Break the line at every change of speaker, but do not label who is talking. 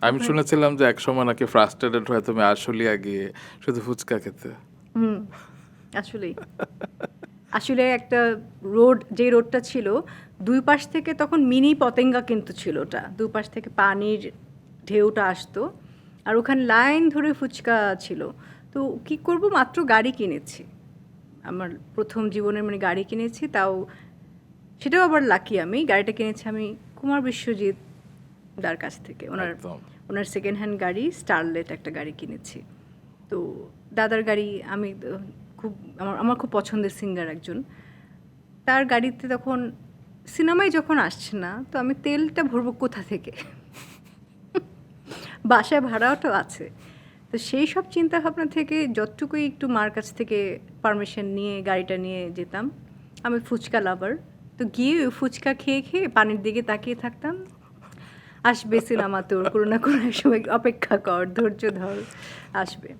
আমি শুনেছিলাম যে একসময় নাকি ফ্রাস্ট্রেটেড হয়ে তুমি আশুলিয়া গিয়ে শুধু ফুচকা খেতে।
হুম, আসলেই। আসলে একটা রোড, যে রোডটা ছিল, দুই পাশ থেকে তখন মিনি পতেঙ্গা কিন্তু ছিল ওটা। দুই পাশ থেকে পানির ঢেউটা আসতো। আর ওখানে লাইন ধরে ফুচকা ছিল। তো কি করব, মাত্র গাড়ি কিনেছি। আমার ১ম জীবনের মানে গাড়ি কিনেছি, তাও সেটাও আবার লাকি আমি। গাড়িটা কিনেছি আমি কুমার বিশ্বজিৎ দার কাছ থেকে।
একদম।
ওনার সেকেন্ড হ্যান্ড গাড়ি স্টারলেট একটা গাড়ি কিনেছি। তো দাদার গাড়ি আমি খুব আমার খুব পছন্দের সিঙ্গার একজন। তার গাড়িতে তখন সিনেমায় যখন আসছে না, তো আমি তেলটা ভরবো কোথা থেকে? বাসায় ভাড়াওটাও আছে। তো সেই সব চিন্তাভাবনা থেকে যতটুকুই একটু মার কাছ থেকে পারমিশন নিয়ে গাড়িটা নিয়ে যেতাম। আমি ফুচকা লাভার। তো গিয়ে ওই ফুচকা খেয়ে খেয়ে পানির দিকে তাকিয়ে থাকতাম। আসবে সিনেমা তোর, কোনো না কোনো এক সময় অপেক্ষা কর, ধৈর্য ধর, আসবে।